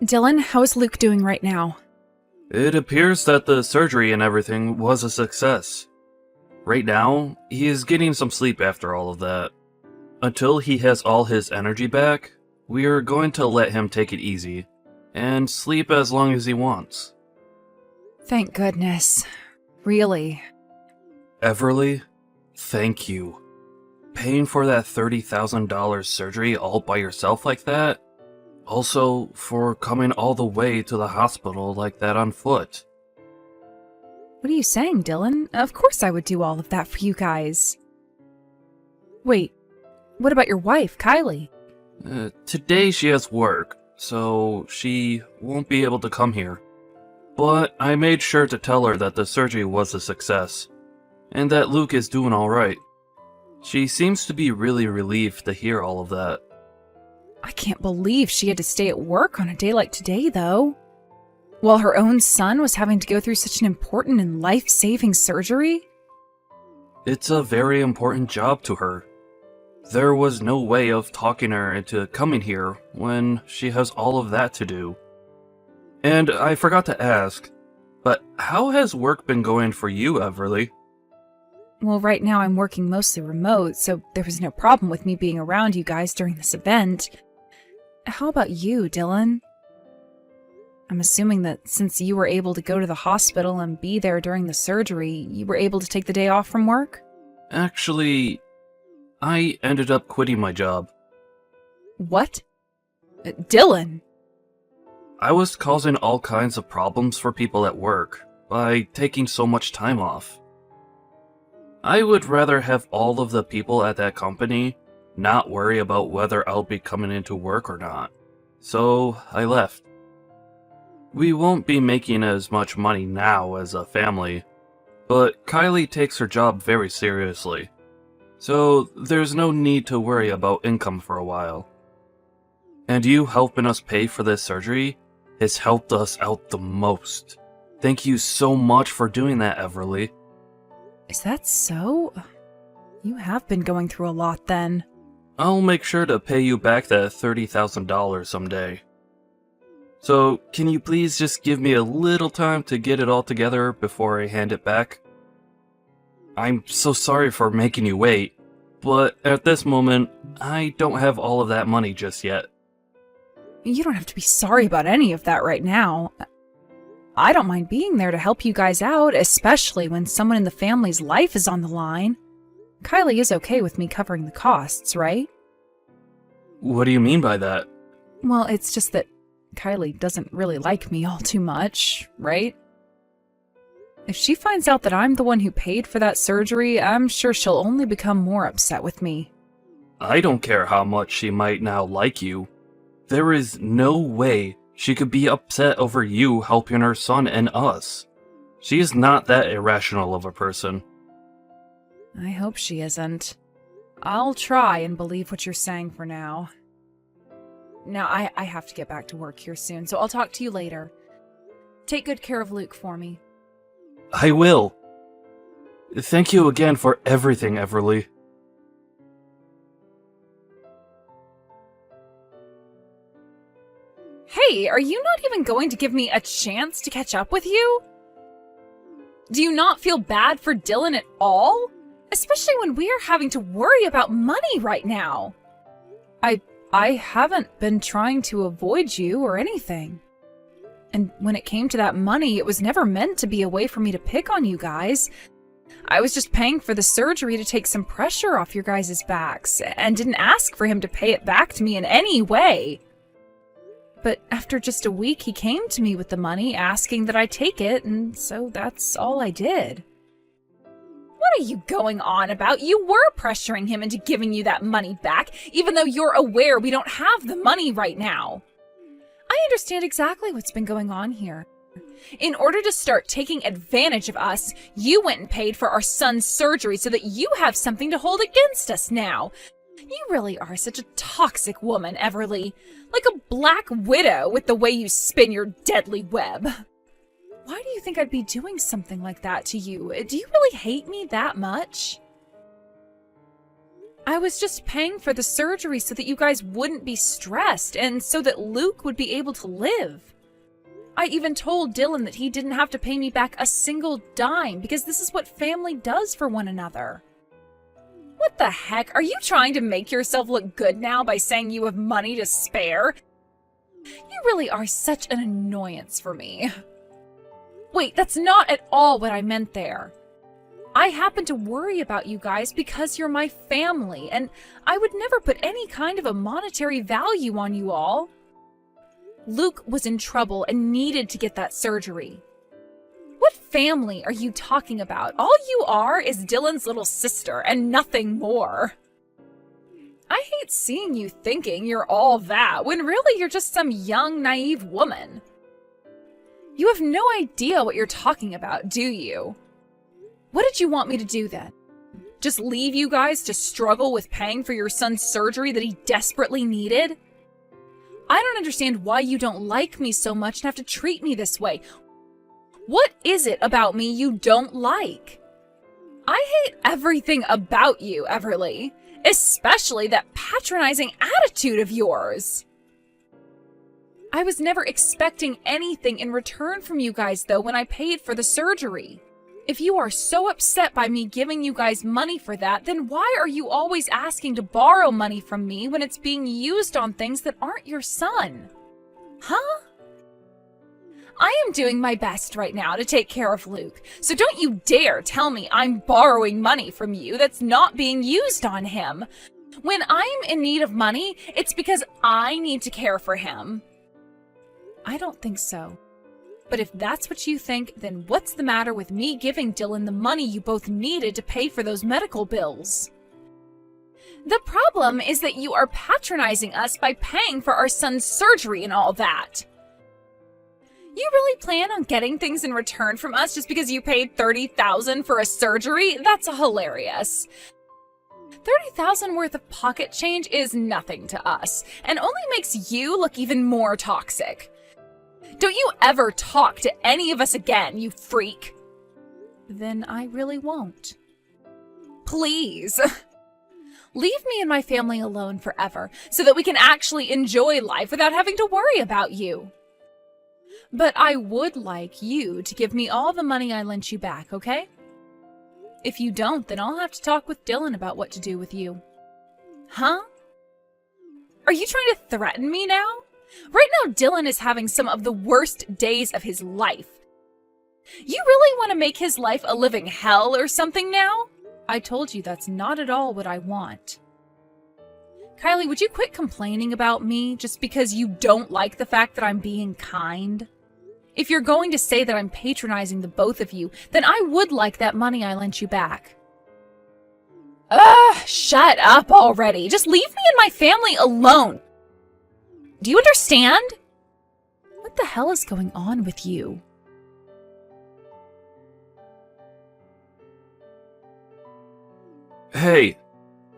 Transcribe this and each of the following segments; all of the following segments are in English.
Dylan, how is Luke doing right now? It appears that the surgery and everything was a success. Right now, he is getting some sleep after all of that. Until he has all his energy back, we are going to let him take it easy, and sleep as long as he wants. Thank goodness. Really. Everly, thank you. Paying for that $30,000 surgery all by yourself like that? Also, for coming all the way to the hospital like that on foot. What are you saying, Dylan? Of course I would do all of that for you guys. Wait, what about your wife, Kylie? Today she has work, so she won't be able to come here. But I made sure to tell her that the surgery was a success, and that Luke is doing alright. She seems to be really relieved to hear all of that. I can't believe she had to stay at work on a day like today, though. While her own son was having to go through such an important and life-saving surgery? It's a very important job to her. There was no way of talking her into coming here when she has all of that to do. And I forgot to ask, but how has work been going for you, Everly? Well, right now I'm working mostly remote, so there was no problem with me being around you guys during this event. How about you, Dylan? I'm assuming that since you were able to go to the hospital and be there during the surgery, you were able to take the day off from work? Actually, I ended up quitting my job. What? Dylan! I was causing all kinds of problems for people at work by taking so much time off. I would rather have all of the people at that company not worry about whether I'll be coming into work or not. So I left. We won't be making as much money now as a family, but Kylie takes her job very seriously. So there's no need to worry about income for a while. And you helping us pay for this surgery has helped us out the most. Thank you so much for doing that, Everly. Is that so? You have been going through a lot then. I'll make sure to pay you back that $30,000 someday. So, can you please just give me a little time to get it all together before I hand it back? I'm so sorry for making you wait, but at this moment, I don't have all of that money just yet. You don't have to be sorry about any of that right now. I don't mind being there to help you guys out, especially when someone in the family's life is on the line. Kylie is okay with me covering the costs, right? What do you mean by that? Well, it's just that Kylie doesn't really like me all too much, right? If she finds out that I'm the one who paid for that surgery, I'm sure she'll only become more upset with me. I don't care how much she might now like you. There is no way she could be upset over you helping her son and us. She is not that irrational of a person. I hope she isn't. I'll try and believe what you're saying for now. Now, I have to get back to work here soon, so I'll talk to you later. Take good care of Luke for me. I will. Thank you again for everything, Everly. Hey, are you not even going to give me a chance to catch up with you? Do you not feel bad for Dylan at all? Especially when we're having to worry about money right now. I haven't been trying to avoid you or anything. And when it came to that money, it was never meant to be a way for me to pick on you guys. I was just paying for the surgery to take some pressure off your guys' backs, and didn't ask for him to pay it back to me in any way. But after just a week, he came to me with the money, asking that I take it, and so that's all I did. What are you going on about? You were pressuring him into giving you that money back, even though you're aware we don't have the money right now. I understand exactly what's been going on here. In order to start taking advantage of us, you went and paid for our son's surgery so that you have something to hold against us now. You really are such a toxic woman, Everly. Like a black widow with the way you spin your deadly web. Why do you think I'd be doing something like that to you? Do you really hate me that much? I was just paying for the surgery so that you guys wouldn't be stressed and so that Luke would be able to live. I even told Dylan that he didn't have to pay me back a single dime because this is what family does for one another. What the heck? Are you trying to make yourself look good now by saying you have money to spare? You really are such an annoyance for me. Wait, that's not at all what I meant there. I happen to worry about you guys because you're my family, and I would never put any kind of a monetary value on you all. Luke was in trouble and needed to get that surgery. What family are you talking about? All you are is Dylan's little sister and nothing more. I hate seeing you thinking you're all that when really you're just some young, naive woman. You have no idea what you're talking about, do you? What did you want me to do then? Just leave you guys to struggle with paying for your son's surgery that he desperately needed? I don't understand why you don't like me so much and have to treat me this way. What is it about me you don't like? I hate everything about you, Everly, especially that patronizing attitude of yours. I was never expecting anything in return from you guys, though, when I paid for the surgery. If you are so upset by me giving you guys money for that, then why are you always asking to borrow money from me when it's being used on things that aren't your son? Huh? I am doing my best right now to take care of Luke, so don't you dare tell me I'm borrowing money from you that's not being used on him. When I'm in need of money, it's because I need to care for him. I don't think so. But if that's what you think, then what's the matter with me giving Dylan the money you both needed to pay for those medical bills? The problem is that you are patronizing us by paying for our son's surgery and all that. You really plan on getting things in return from us just because you paid $30,000 for a surgery? That's hilarious. $30,000 worth of pocket change is nothing to us, and only makes you look even more toxic. Don't you ever talk to any of us again, you freak. Then I really won't. Please. Leave me and my family alone forever so that we can actually enjoy life without having to worry about you. But I would like you to give me all the money I lent you back, okay? If you don't, then I'll have to talk with Dylan about what to do with you. Huh? Are you trying to threaten me now? Right now, Dylan is having some of the worst days of his life. You really want to make his life a living hell or something now? I told you that's not at all what I want. Kylie, would you quit complaining about me just because you don't like the fact that I'm being kind? If you're going to say that I'm patronizing the both of you, then I would like that money I lent you back. Ugh, shut up already. Just leave me and my family alone. Do you understand? What the hell is going on with you? Hey,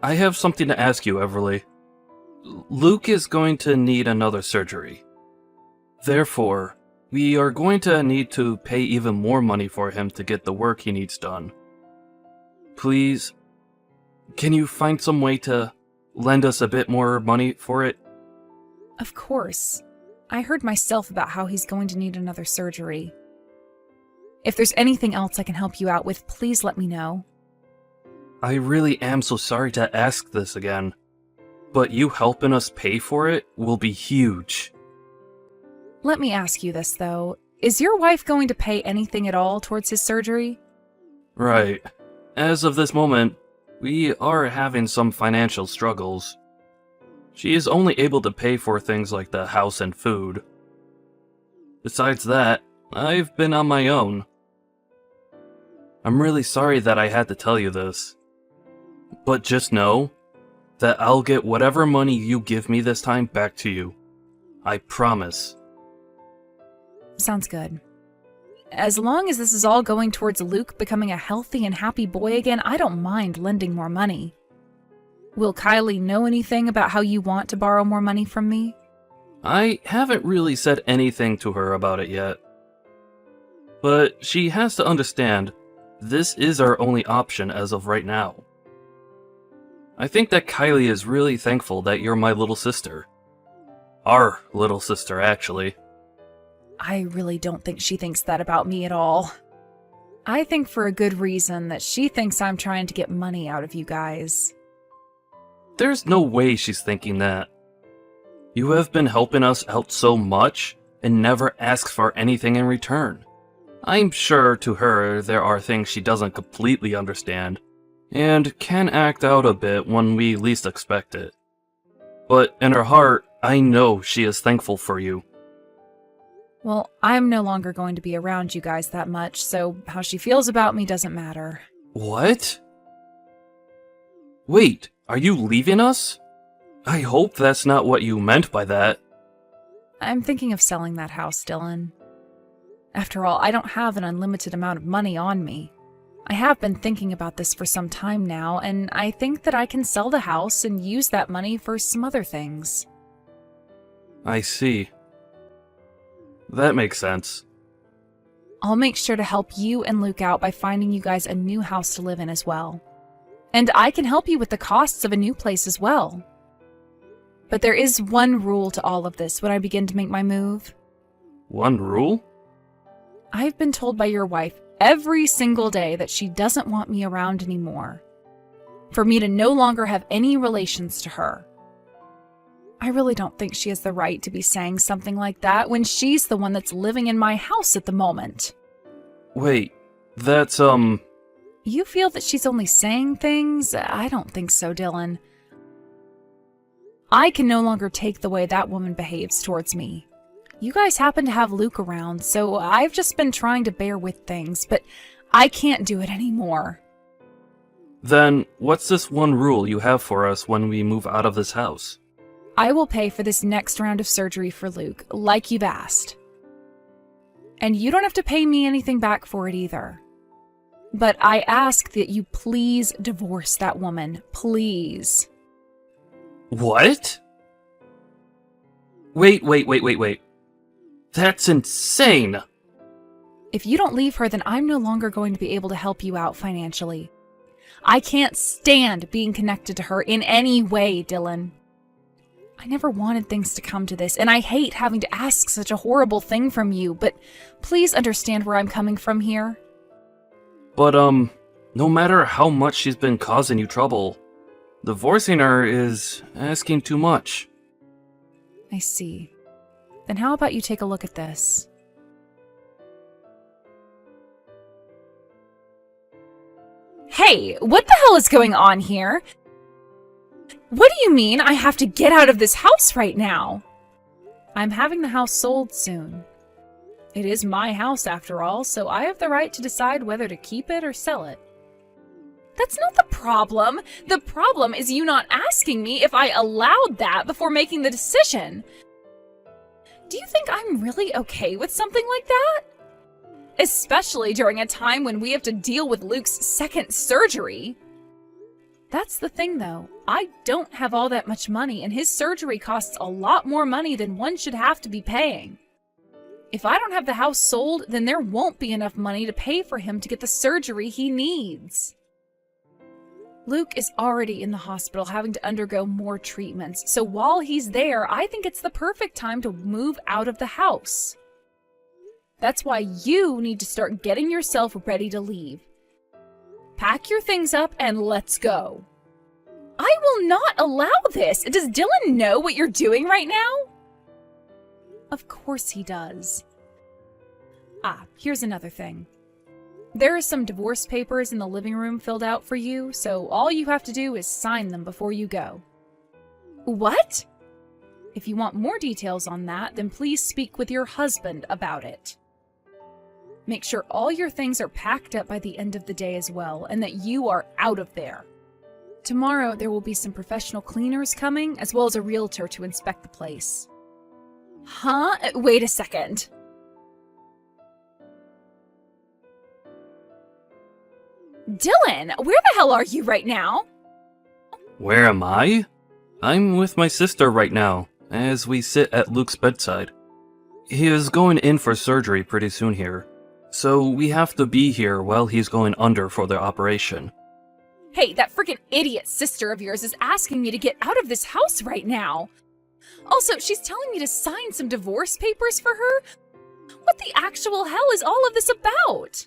I have something to ask you, Everly. Luke is going to need another surgery. Therefore, we are going to need to pay even more money for him to get the work he needs done. Please, can you find some way to lend us a bit more money for it? Of course. I heard myself about how he's going to need another surgery. If there's anything else I can help you out with, please let me know. I really am so sorry to ask this again, but you helping us pay for it will be huge. Let me ask you this, though. Is your wife going to pay anything at all towards his surgery? Right. As of this moment, we are having some financial struggles. She is only able to pay for things like the house and food. Besides that, I've been on my own. I'm really sorry that I had to tell you this. But just know that I'll get whatever money you give me this time back to you. I promise. Sounds good. As long as this is all going towards Luke becoming a healthy and happy boy again, I don't mind lending more money. Will Kylie know anything about how you want to borrow more money from me? I haven't really said anything to her about it yet. But she has to understand, this is our only option as of right now. I think that Kylie is really thankful that you're my little sister. Our little sister, actually. I really don't think she thinks that about me at all. I think for a good reason that she thinks I'm trying to get money out of you guys. There's no way she's thinking that. You have been helping us out so much and never asked for anything in return. I'm sure to her there are things she doesn't completely understand, and can act out a bit when we least expect it. But in her heart, I know she is thankful for you. Well, I'm no longer going to be around you guys that much, so how she feels about me doesn't matter. What? Wait, are you leaving us? I hope that's not what you meant by that. I'm thinking of selling that house, Dylan. After all, I don't have an unlimited amount of money on me. I have been thinking about this for some time now, and I think that I can sell the house and use that money for some other things. I see. That makes sense. I'll make sure to help you and Luke out by finding you guys a new house to live in as well. And I can help you with the costs of a new place as well. But there is one rule to all of this when I begin to make my move. One rule? I've been told by your wife every single day that she doesn't want me around anymore. For me to no longer have any relations to her. I really don't think she has the right to be saying something like that when she's the one that's living in my house at the moment. Wait, that's, You feel that she's only saying things? I don't think so, Dylan. I can no longer take the way that woman behaves towards me. You guys happen to have Luke around, so I've just been trying to bear with things, but I can't do it anymore. Then what's this one rule you have for us when we move out of this house? I will pay for this next round of surgery for Luke, like you've asked. And you don't have to pay me anything back for it either. But I ask that you please divorce that woman, please. What? Wait. That's insane! If you don't leave her, then I'm no longer going to be able to help you out financially. I can't stand being connected to her in any way, Dylan. I never wanted things to come to this, and I hate having to ask such a horrible thing from you, but please understand where I'm coming from here. But, no matter how much she's been causing you trouble, divorcing her is asking too much. I see. Then how about you take a look at this? Hey, what the hell is going on here? What do you mean I have to get out of this house right now? I'm having the house sold soon. It is my house after all, so I have the right to decide whether to keep it or sell it. That's not the problem. The problem is you not asking me if I allowed that before making the decision. Do you think I'm really okay with something like that? Especially during a time when we have to deal with Luke's second surgery. That's the thing, though. I don't have all that much money, and his surgery costs a lot more money than one should have to be paying. If I don't have the house sold, then there won't be enough money to pay for him to get the surgery he needs. Luke is already in the hospital having to undergo more treatments, so while he's there, I think it's the perfect time to move out of the house. That's why you need to start getting yourself ready to leave. Pack your things up and let's go. I will not allow this. Does Dylan know what you're doing right now? Of course he does. Here's another thing. There are some divorce papers in the living room filled out for you, so all you have to do is sign them before you go. What? If you want more details on that, then please speak with your husband about it. Make sure all your things are packed up by the end of the day as well, and that you are out of there. Tomorrow, there will be some professional cleaners coming, as well as a realtor to inspect the place. Huh? Wait a second. Dylan, where the hell are you right now? Where am I? I'm with my sister right now, as we sit at Luke's bedside. He is going in for surgery pretty soon here, so we have to be here while he's going under for the operation. Hey, that freaking idiot sister of yours is asking me to get out of this house right now. Also, she's telling me to sign some divorce papers for her. What the actual hell is all of this about?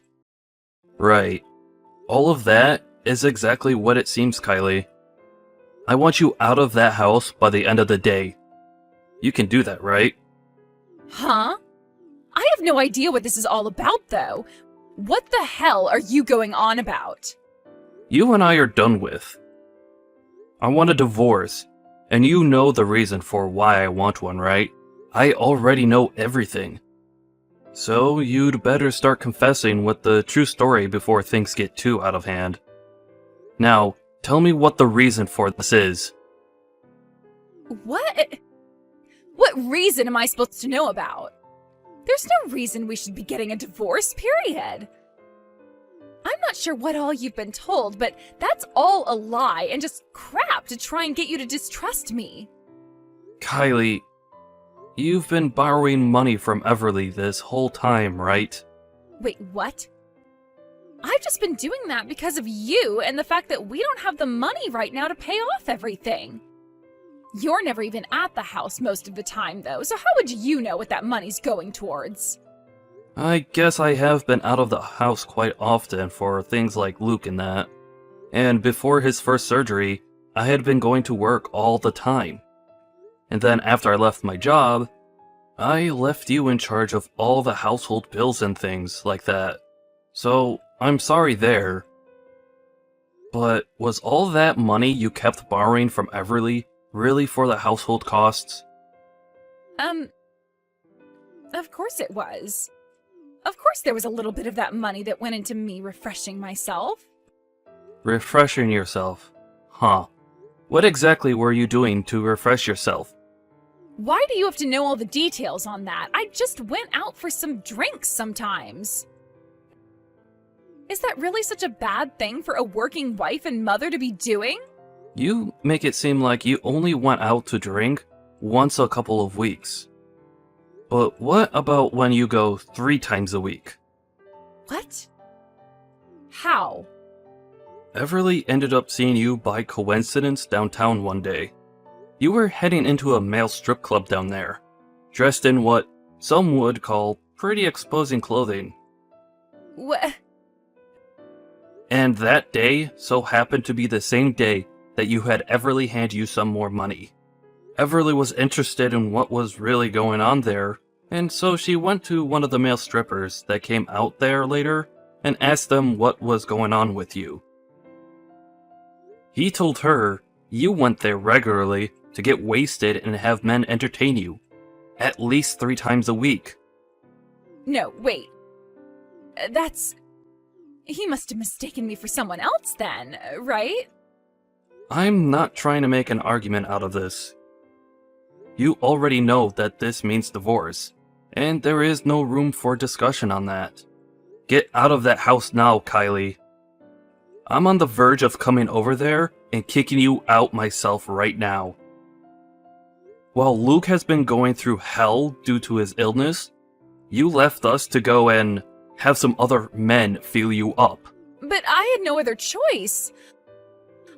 Right. All of that is exactly what it seems, Kylie. I want you out of that house by the end of the day. You can do that, right? Huh? I have no idea what this is all about, though. What the hell are you going on about? You and I are done with. I want a divorce, and you know the reason for why I want one, right? I already know everything. So you'd better start confessing with the true story before things get too out of hand. Now, tell me what the reason for this is. What? What reason am I supposed to know about? There's no reason we should be getting a divorce, period. I'm not sure what all you've been told, but that's all a lie and just crap to try and get you to distrust me. Kylie, you've been borrowing money from Everly this whole time, right? Wait, what? I've just been doing that because of you and the fact that we don't have the money right now to pay off everything. You're never even at the house most of the time, though, so how would you know what that money's going towards? I guess I have been out of the house quite often for things like Luke and that. And before his first surgery, I had been going to work all the time. And then after I left my job, I left you in charge of all the household bills and things like that. So, I'm sorry there. But was all that money you kept borrowing from Everly really for the household costs? Of course it was. Of course there was a little bit of that money that went into me refreshing myself. Refreshing yourself? Huh. What exactly were you doing to refresh yourself? Why do you have to know all the details on that? I just went out for some drinks sometimes. Is that really such a bad thing for a working wife and mother to be doing? You make it seem like you only went out to drink once a couple of weeks. But what about when you go 3 times a week? What? How? Everly ended up seeing you by coincidence downtown one day. You were heading into a male strip club down there, dressed in what some would call pretty exposing clothing. What? And that day so happened to be the same day that you had Everly hand you some more money. Everly was interested in what was really going on there, and so she went to one of the male strippers that came out there later and asked them what was going on with you. He told her you went there regularly to get wasted and have men entertain you, at least 3 times a week. No, wait. He must have mistaken me for someone else then, right? I'm not trying to make an argument out of this. You already know that this means divorce, and there is no room for discussion on that. Get out of that house now, Kylie. I'm on the verge of coming over there and kicking you out myself right now. While Luke has been going through hell due to his illness, you left us to go and have some other men feel you up. But I had no other choice.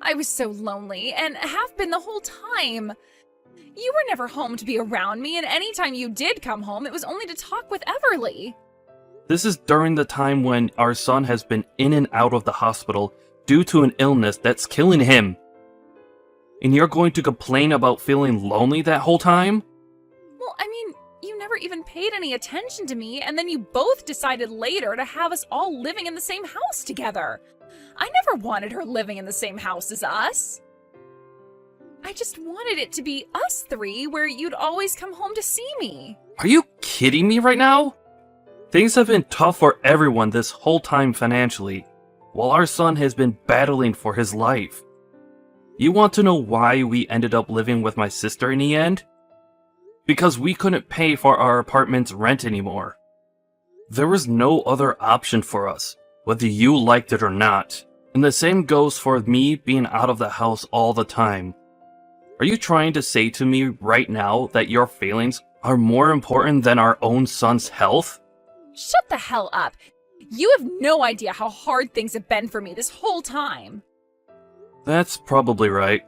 I was so lonely, and have been the whole time. You were never home to be around me, and anytime you did come home, it was only to talk with Everly. This is during the time when our son has been in and out of the hospital due to an illness that's killing him. And you're going to complain about feeling lonely that whole time? Well, I mean, you never even paid any attention to me, and then you both decided later to have us all living in the same house together. I never wanted her living in the same house as us. I just wanted it to be us 3 where you'd always come home to see me. Are you kidding me right now? Things have been tough for everyone this whole time financially, while our son has been battling for his life. You want to know why we ended up living with my sister in the end? Because we couldn't pay for our apartment's rent anymore. There was no other option for us, whether you liked it or not. And the same goes for me being out of the house all the time. Are you trying to say to me right now that your feelings are more important than our own son's health? Shut the hell up. You have no idea how hard things have been for me this whole time. That's probably right.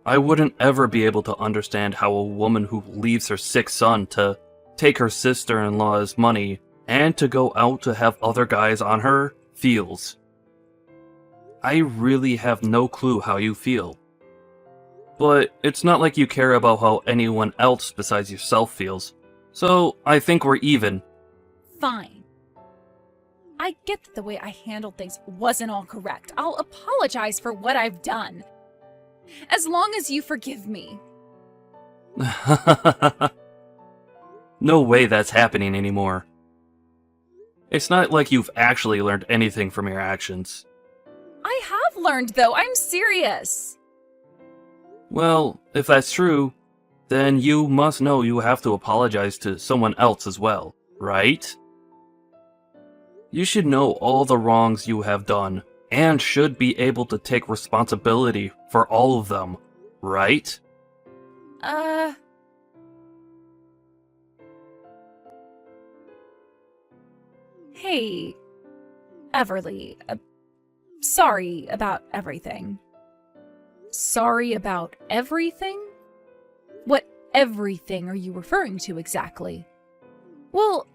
I wouldn't ever be able to understand how a woman who leaves her sick son to take her sister-in-law's money and to go out to have other guys on her feels. I really have no clue how you feel. But it's not like you care about how anyone else besides yourself feels. So I think we're even. Fine. I get that the way I handled things wasn't all correct. I'll apologize for what I've done. As long as you forgive me. No way that's happening anymore. It's not like you've actually learned anything from your actions. I have learned, though. I'm serious. Well, if that's true, then you must know you have to apologize to someone else as well, right? You should know all the wrongs you have done, and should be able to take responsibility for all of them, right? Hey, Everly, sorry about everything. Sorry about everything? What everything are you referring to exactly? Well,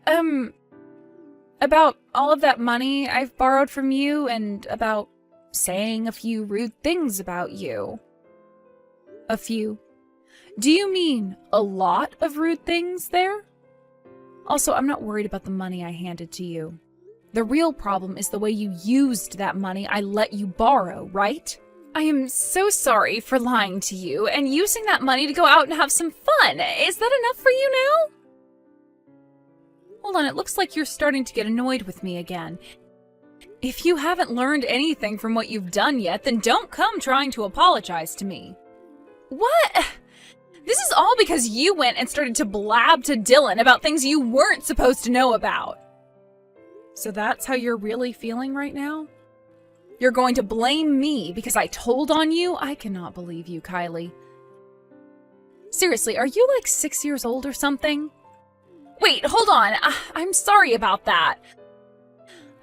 about all of that money I've borrowed from you and about saying a few rude things about you. A few. Do you mean a lot of rude things there? Also, I'm not worried about the money I handed to you. The real problem is the way you used that money I let you borrow, right? I am so sorry for lying to you and using that money to go out and have some fun. Is that enough for you now? Hold on, it looks like you're starting to get annoyed with me again. If you haven't learned anything from what you've done yet, then don't come trying to apologize to me. What? This is all because you went and started to blab to Dylan about things you weren't supposed to know about. So that's how you're really feeling right now? You're going to blame me because I told on you? I cannot believe you, Kylie. Seriously, are you like 6 years old or something? Wait, hold on. I'm sorry about that.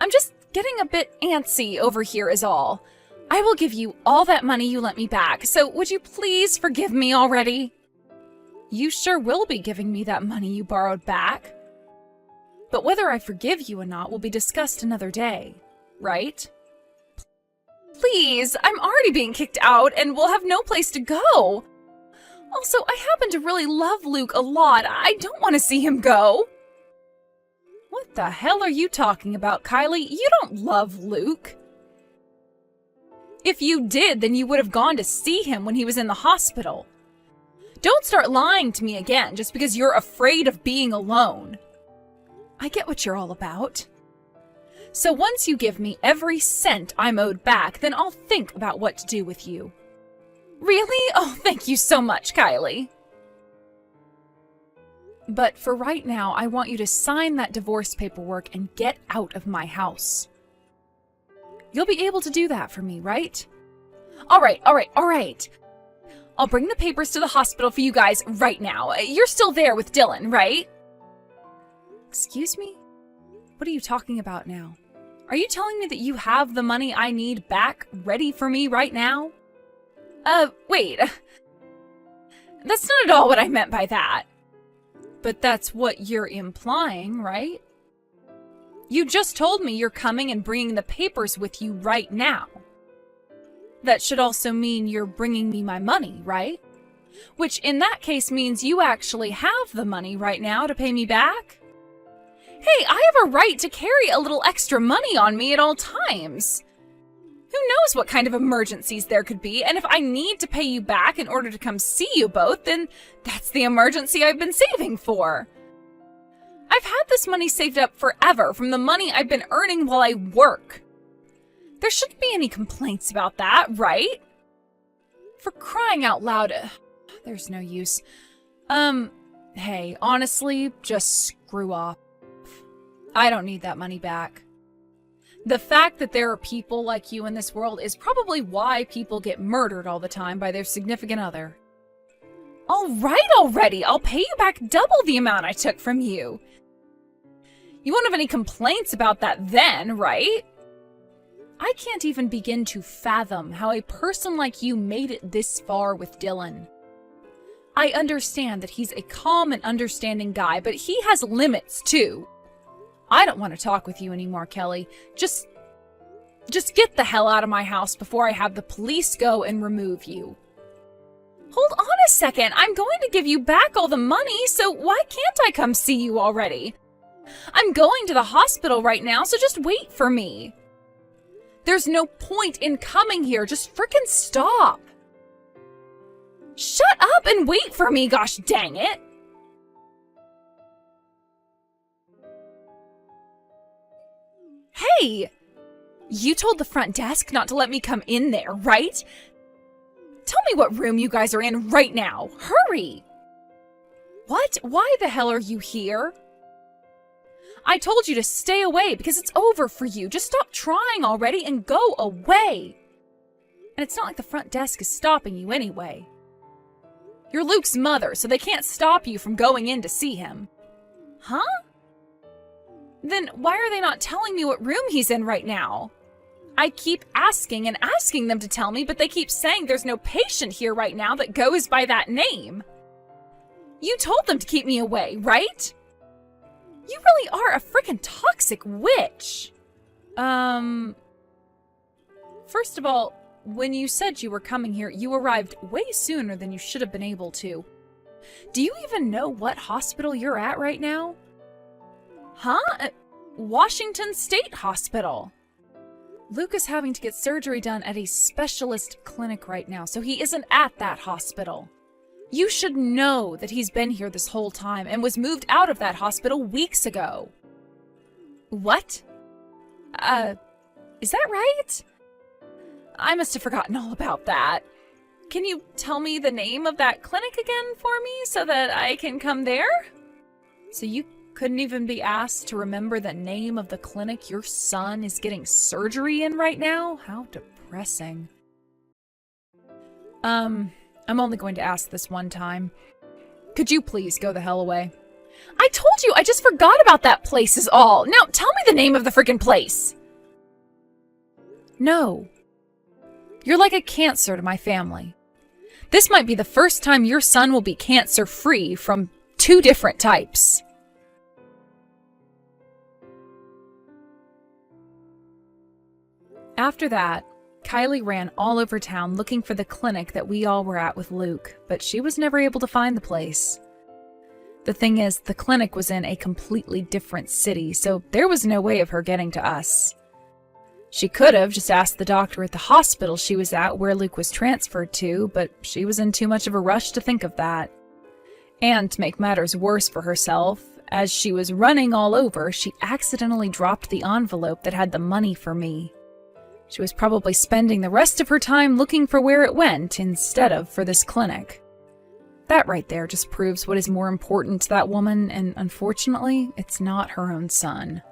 I'm just getting a bit antsy over here is all. I will give you all that money you lent me back, so would you please forgive me already? You sure will be giving me that money you borrowed back. But whether I forgive you or not will be discussed another day, right? Please, I'm already being kicked out and will have no place to go. Also, I happen to really love Luke a lot. I don't want to see him go. What the hell are you talking about, Kylie? You don't love Luke. If you did, then you would have gone to see him when he was in the hospital. Don't start lying to me again just because you're afraid of being alone. I get what you're all about. So once you give me every cent I'm owed back, then I'll think about what to do with you. Really? Oh, thank you so much, Kylie. But for right now, I want you to sign that divorce paperwork and get out of my house. You'll be able to do that for me, right? All right. I'll bring the papers to the hospital for you guys right now. You're still there with Dylan, right? Excuse me? What are you talking about now? Are you telling me that you have the money I need back ready for me right now? Wait. That's not at all what I meant by that. But that's what you're implying, right? You just told me you're coming and bringing the papers with you right now. That should also mean you're bringing me my money, right? Which in that case means you actually have the money right now to pay me back? Hey, I have a right to carry a little extra money on me at all times. Who knows what kind of emergencies there could be, and if I need to pay you back in order to come see you both, then that's the emergency I've been saving for. I've had this money saved up forever from the money I've been earning while I work. There shouldn't be any complaints about that, right? For crying out loud, there's no use. Hey, honestly, just screw off. I don't need that money back. The fact that there are people like you in this world is probably why people get murdered all the time by their significant other. All right already, I'll pay you back double the amount I took from you. You won't have any complaints about that then, right? I can't even begin to fathom how a person like you made it this far with Dylan. I understand that he's a calm and understanding guy, but he has limits too. I don't want to talk with you anymore, Kelly. Just get the hell out of my house before I have the police go and remove you. Hold on a second. I'm going to give you back all the money, so why can't I come see you already? I'm going to the hospital right now, so just wait for me. There's no point in coming here. Just frickin' stop. Shut up and wait for me, gosh dang it. Hey! You told the front desk not to let me come in there, right? Tell me what room you guys are in right now. Hurry! What? Why the hell are you here? I told you to stay away because it's over for you. Just stop trying already and go away. And it's not like the front desk is stopping you anyway. You're Luke's mother, so they can't stop you from going in to see him. Huh? Then why are they not telling me what room he's in right now? I keep asking and asking them to tell me, but they keep saying there's no patient here right now that goes by that name. You told them to keep me away, right? You really are a freaking toxic witch. First of all, when you said you were coming here, you arrived way sooner than you should have been able to. Do you even know what hospital you're at right now? Huh? Washington State Hospital. Luke is having to get surgery done at a specialist clinic right now, so he isn't at that hospital. You should know that he's been here this whole time and was moved out of that hospital weeks ago. What? Is that right? I must have forgotten all about that. Can you tell me the name of that clinic again for me so that I can come there? So you couldn't even be asked to remember the name of the clinic your son is getting surgery in right now? How depressing. I'm only going to ask this one time. Could you please go the hell away? I told you, I just forgot about that place is all. Now tell me the name of the freaking place. No. You're like a cancer to my family. This might be the first time your son will be cancer-free from 2 different types. After that, Kylie ran all over town looking for the clinic that we all were at with Luke, but she was never able to find the place. The thing is, the clinic was in a completely different city, so there was no way of her getting to us. She could have just asked the doctor at the hospital she was at where Luke was transferred to, but she was in too much of a rush to think of that. And to make matters worse for herself, as she was running all over, she accidentally dropped the envelope that had the money for me. She was probably spending the rest of her time looking for where it went instead of for this clinic. That right there just proves what is more important to that woman, and unfortunately, it's not her own son.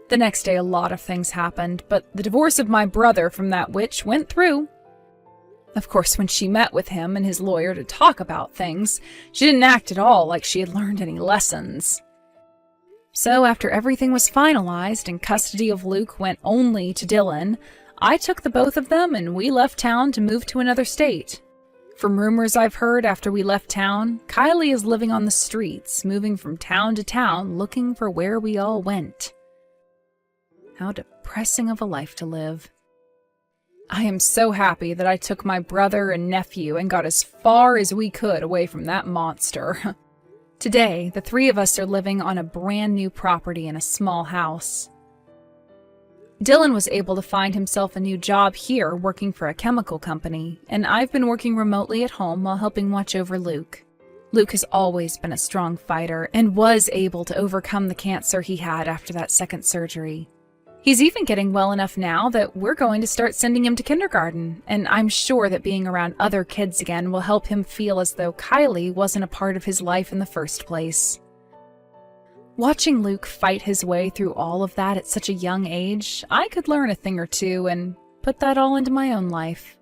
The next day, a lot of things happened, but the divorce of my brother from that witch went through. Of course, when she met with him and his lawyer to talk about things, she didn't act at all like she had learned any lessons. So after everything was finalized and custody of Luke went only to Dylan, I took the both of them and we left town to move to another state. From rumors I've heard after we left town, Kylie is living on the streets, moving from town to town, looking for where we all went. How depressing of a life to live. I am so happy that I took my brother and nephew and got as far as we could away from that monster. Today, the 3 of us are living on a brand new property in a small house. Dylan was able to find himself a new job here working for a chemical company, and I've been working remotely at home while helping watch over Luke. Luke has always been a strong fighter and was able to overcome the cancer he had after that second surgery. He's even getting well enough now that we're going to start sending him to kindergarten, and I'm sure that being around other kids again will help him feel as though Kylie wasn't a part of his life in the first place. Watching Luke fight his way through all of that at such a young age, I could learn a thing or two and put that all into my own life.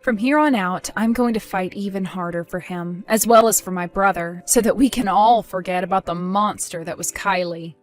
From here on out, I'm going to fight even harder for him, as well as for my brother, so that we can all forget about the monster that was Kylie.